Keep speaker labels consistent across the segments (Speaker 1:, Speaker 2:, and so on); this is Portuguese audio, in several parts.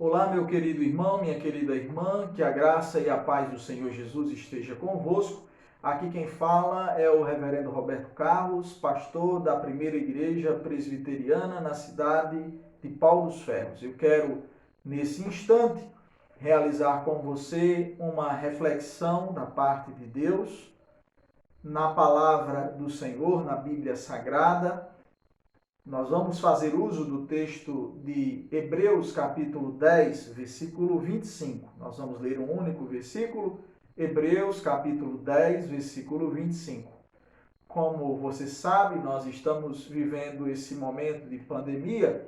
Speaker 1: Olá, meu querido irmão, minha querida irmã, que a graça e a paz do Senhor Jesus esteja convosco. Aqui quem fala é o reverendo Roberto Carlos, pastor da Primeira Igreja Presbiteriana na cidade de Pau dos Ferros. Eu quero, nesse instante, realizar com você uma reflexão da parte de Deus na palavra do Senhor, na Bíblia Sagrada. Nós vamos fazer uso do texto de Hebreus capítulo 10, versículo 25. Nós vamos ler um único versículo, Hebreus capítulo 10, versículo 25. Como você sabe, nós estamos vivendo esse momento de pandemia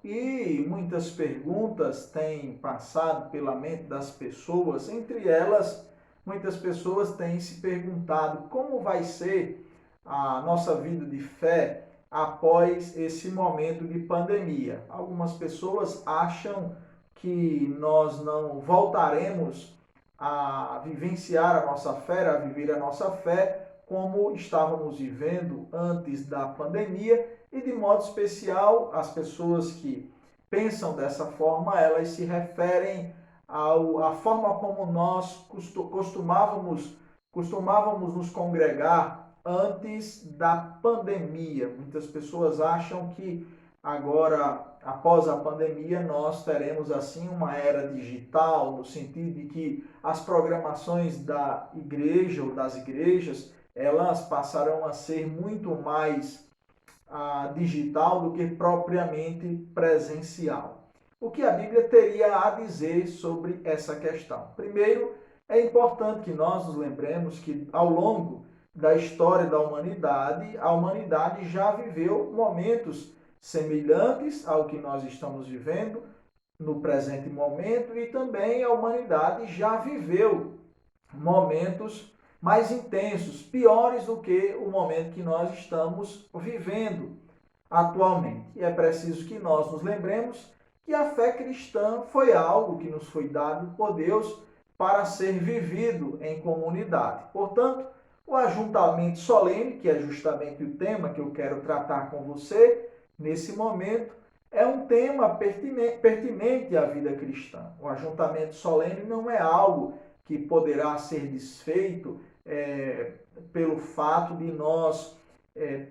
Speaker 1: e muitas perguntas têm passado pela mente das pessoas. Entre elas, muitas pessoas têm se perguntado como vai ser a nossa vida de fé após esse momento de pandemia. Algumas pessoas acham que nós não voltaremos a vivenciar a nossa fé, a viver a nossa fé como estávamos vivendo antes da pandemia, e de modo especial as pessoas que pensam dessa forma, elas se referem à forma como nós costumávamos nos congregar antes da pandemia. Muitas pessoas acham que agora, após a pandemia, nós teremos assim uma era digital, no sentido de que as programações da igreja ou das igrejas, elas passarão a ser muito mais digital do que propriamente presencial. O que a Bíblia teria a dizer sobre essa questão? Primeiro, é importante que nós nos lembremos que ao longo da história da humanidade, a humanidade já viveu momentos semelhantes ao que nós estamos vivendo no presente momento, e também a humanidade já viveu momentos mais intensos, piores do que o momento que nós estamos vivendo atualmente. E é preciso que nós nos lembremos que a fé cristã foi algo que nos foi dado por Deus para ser vivido em comunidade. Portanto, o ajuntamento solene, que é justamente o tema que eu quero tratar com você nesse momento, é um tema pertinente à vida cristã. O ajuntamento solene não é algo que poderá ser desfeito pelo fato de nós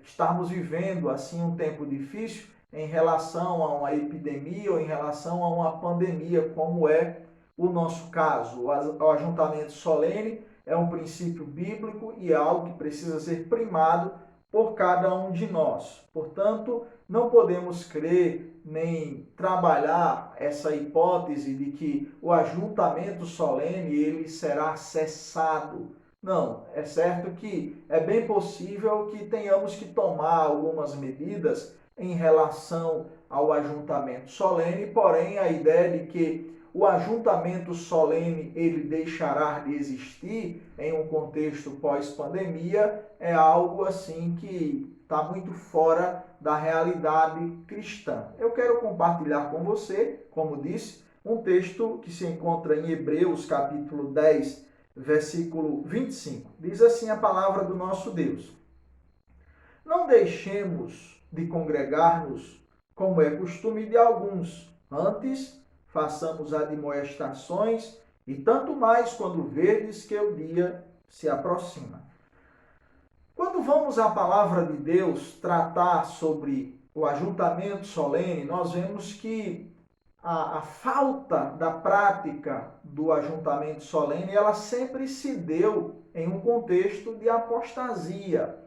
Speaker 1: estarmos vivendo assim um tempo difícil em relação a uma epidemia ou em relação a uma pandemia, como é o nosso caso. O ajuntamento solene é um princípio bíblico e é algo que precisa ser primado por cada um de nós. Portanto, não podemos crer nem trabalhar essa hipótese de que o ajuntamento solene ele será cessado. Não, é certo que é bem possível que tenhamos que tomar algumas medidas em relação ao ajuntamento solene, porém a ideia de que o ajuntamento solene ele deixará de existir em um contexto pós-pandemia é algo assim que está muito fora da realidade cristã. Eu quero compartilhar com você, como disse, um texto que se encontra em Hebreus capítulo 10, versículo 25. Diz assim a palavra do nosso Deus: Não deixemos de congregar-nos, como é costume de alguns, antes façamos admoestações, e tanto mais quando verdes que o dia se aproxima. Quando vamos à palavra de Deus tratar sobre o ajuntamento solene, nós vemos que a falta da prática do ajuntamento solene, ela sempre se deu em um contexto de apostasia.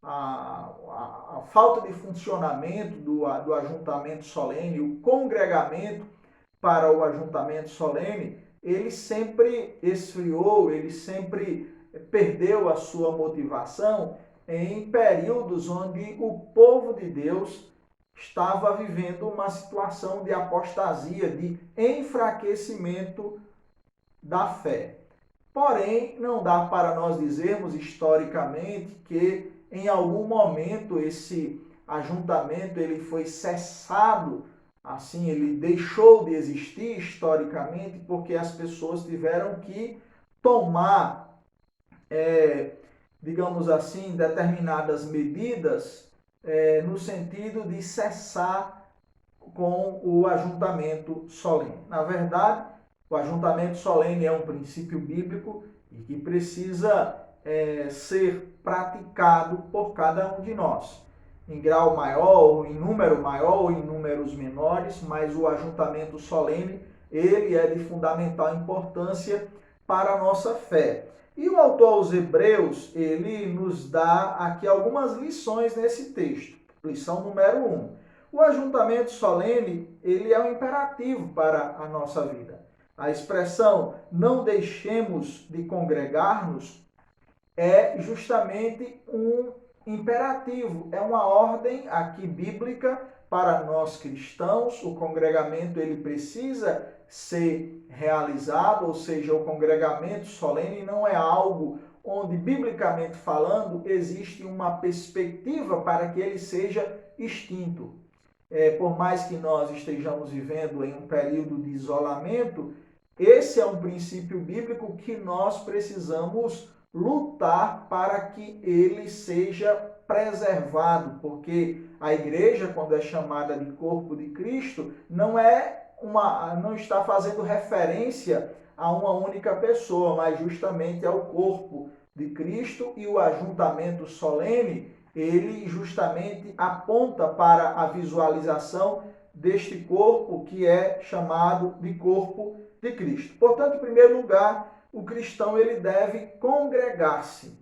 Speaker 1: A falta de funcionamento do ajuntamento solene, o congregamento para o ajuntamento solene, ele sempre esfriou, ele sempre perdeu a sua motivação em períodos onde o povo de Deus estava vivendo uma situação de apostasia, de enfraquecimento da fé. Porém, não dá para nós dizermos historicamente que em algum momento esse ajuntamento ele foi cessado, assim, ele deixou de existir historicamente porque as pessoas tiveram que tomar, digamos assim, determinadas medidas no sentido de cessar com o ajuntamento solene. Na verdade, o ajuntamento solene é um princípio bíblico e que precisa ser praticado por cada um de nós, em grau maior, ou em número maior, ou em números menores, mas o ajuntamento solene, ele é de fundamental importância para a nossa fé. E o autor aos Hebreus, ele nos dá aqui algumas lições nesse texto. Lição número 1. O ajuntamento solene, ele é um imperativo para a nossa vida. A expressão não deixemos de congregar-nos é justamente um imperativo, é uma ordem aqui bíblica para nós cristãos. O congregamento ele precisa ser realizado, ou seja, o congregamento solene não é algo onde, biblicamente falando, existe uma perspectiva para que ele seja extinto. Por mais que nós estejamos vivendo em um período de isolamento, esse é um princípio bíblico que nós precisamos lutar para que ele seja preservado, porque a igreja, quando é chamada de corpo de Cristo, não está fazendo referência a uma única pessoa, mas justamente ao corpo de Cristo, e o ajuntamento solene, ele justamente aponta para a visualização deste corpo que é chamado de corpo de Cristo. Portanto, em primeiro lugar, o cristão ele deve congregar-se.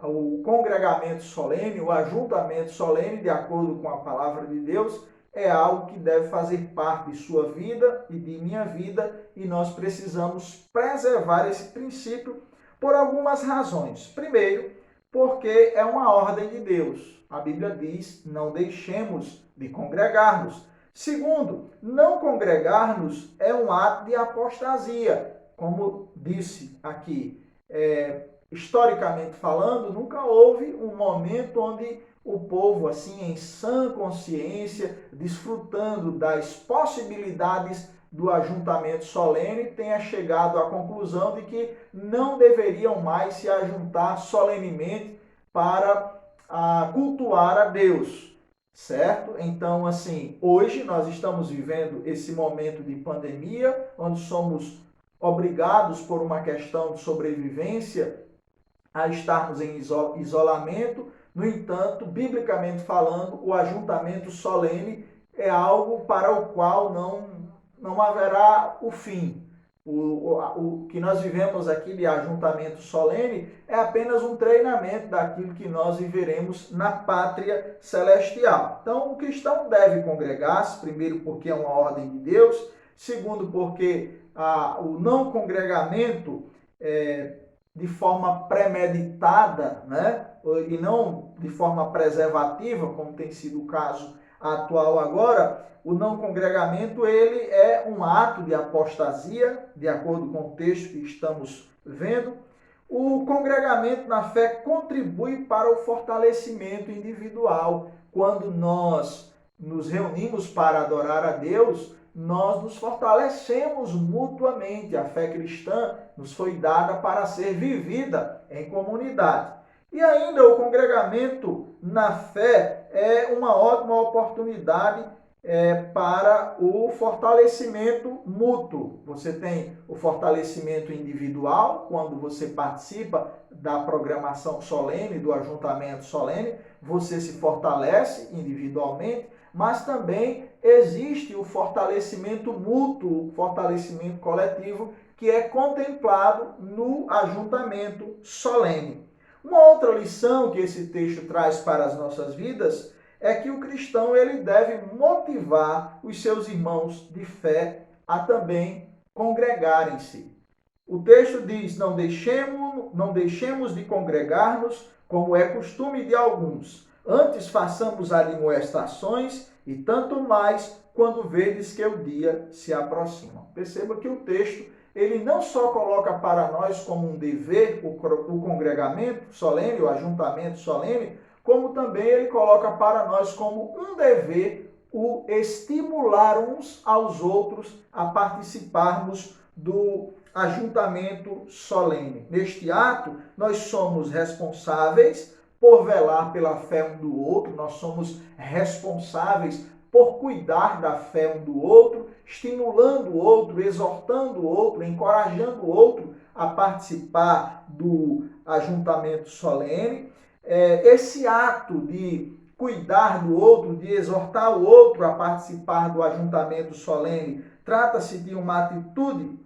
Speaker 1: O congregamento solene, o ajuntamento solene, de acordo com a palavra de Deus, é algo que deve fazer parte de sua vida e de minha vida, e nós precisamos preservar esse princípio por algumas razões. Primeiro, porque é uma ordem de Deus. A Bíblia diz: não deixemos de congregar-nos. Segundo, não congregar-nos é um ato de apostasia. Como disse aqui, historicamente falando, nunca houve um momento onde o povo, assim, em sã consciência, desfrutando das possibilidades do ajuntamento solene, tenha chegado à conclusão de que não deveriam mais se ajuntar solenemente para cultuar a Deus, certo? Então, assim, hoje nós estamos vivendo esse momento de pandemia, onde somos obrigados por uma questão de sobrevivência a estarmos em isolamento. No entanto, biblicamente falando, o ajuntamento solene é algo para o qual não haverá o fim. O que nós vivemos aqui de ajuntamento solene é apenas um treinamento daquilo que nós viveremos na pátria celestial. Então, o cristão deve congregar-se, primeiro porque é uma ordem de Deus, segundo porque o não congregamento de forma premeditada, né? E não de forma preservativa, como tem sido o caso atual agora, o não congregamento ele é um ato de apostasia, de acordo com o texto que estamos vendo. O congregamento na fé contribui para o fortalecimento individual. Quando nós nos reunimos para adorar a Deus, nós nos fortalecemos mutuamente. A fé cristã nos foi dada para ser vivida em comunidade. E ainda o congregamento na fé é uma ótima oportunidade para o fortalecimento mútuo. Você tem o fortalecimento individual, quando você participa da programação solene, do ajuntamento solene, você se fortalece individualmente, mas também existe o fortalecimento mútuo, o fortalecimento coletivo, que é contemplado no ajuntamento solene. Uma outra lição que esse texto traz para as nossas vidas é que o cristão ele deve motivar os seus irmãos de fé a também congregarem-se. O texto diz: não deixemos de congregar-nos, como é costume de alguns. Antes façamos admoestações, e tanto mais quando vedes que o dia se aproxima. Perceba que o texto ele não só coloca para nós como um dever o congregamento solene, o ajuntamento solene, como também ele coloca para nós como um dever o estimular uns aos outros a participarmos do ajuntamento solene. Neste ato, nós somos responsáveis por velar pela fé um do outro, nós somos responsáveis por cuidar da fé um do outro, estimulando o outro, exortando o outro, encorajando o outro a participar do ajuntamento solene. Esse ato de cuidar do outro, de exortar o outro a participar do ajuntamento solene, trata-se de uma atitude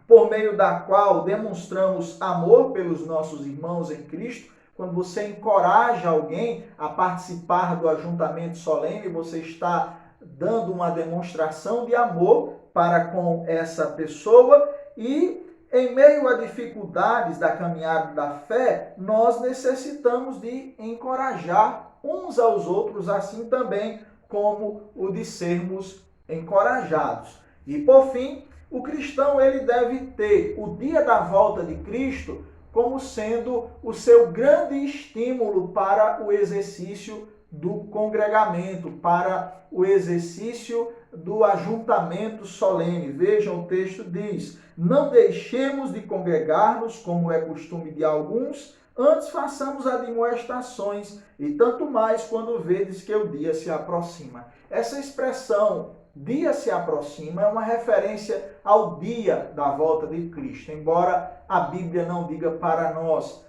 Speaker 1: por meio da qual demonstramos amor pelos nossos irmãos em Cristo. Quando você encoraja alguém a participar do ajuntamento solene, você está dando uma demonstração de amor para com essa pessoa. E em meio a dificuldades da caminhada da fé, nós necessitamos de encorajar uns aos outros, assim também como o de sermos encorajados. E por fim, o cristão ele deve ter o dia da volta de Cristo como sendo o seu grande estímulo para o exercício do congregamento, para o exercício do ajuntamento solene. Vejam, o texto diz: não deixemos de congregar-nos, como é costume de alguns, antes façamos admoestações, e tanto mais quando vedes que o dia se aproxima. Essa expressão, dia se aproxima, é uma referência ao dia da volta de Cristo, embora a Bíblia não diga para nós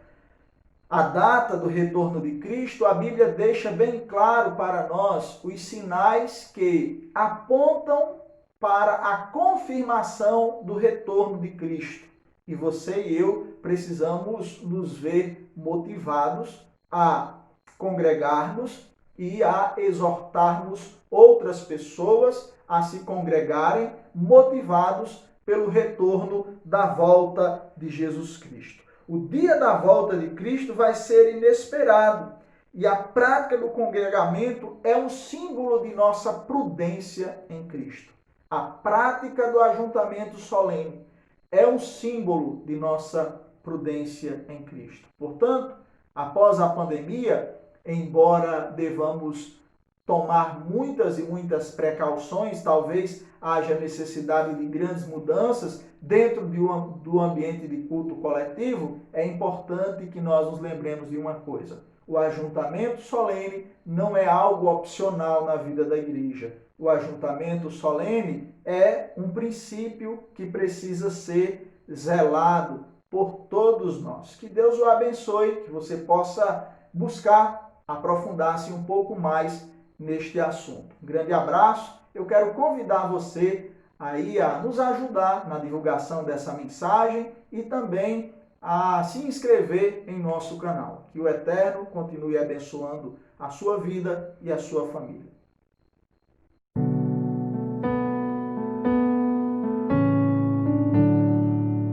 Speaker 1: a data do retorno de Cristo. A Bíblia deixa bem claro para nós os sinais que apontam para a confirmação do retorno de Cristo. E você e eu precisamos nos ver motivados a congregar-nos e a exortarmos outras pessoas a se congregarem, motivados pelo retorno da volta de Jesus Cristo. O dia da volta de Cristo vai ser inesperado e a prática do congregamento é um símbolo de nossa prudência em Cristo. A prática do ajuntamento solene é um símbolo de nossa prudência em Cristo. Portanto, após a pandemia, embora devamos tomar muitas e muitas precauções, talvez haja necessidade de grandes mudanças dentro do ambiente de culto coletivo, é importante que nós nos lembremos de uma coisa: o ajuntamento solene não é algo opcional na vida da igreja. O ajuntamento solene é um princípio que precisa ser zelado por todos nós. Que Deus o abençoe, que você possa buscar aprofundar-se um pouco mais neste assunto. Um grande abraço. Eu quero convidar você aí a nos ajudar na divulgação dessa mensagem e também a se inscrever em nosso canal. Que o Eterno continue abençoando a sua vida e a sua família.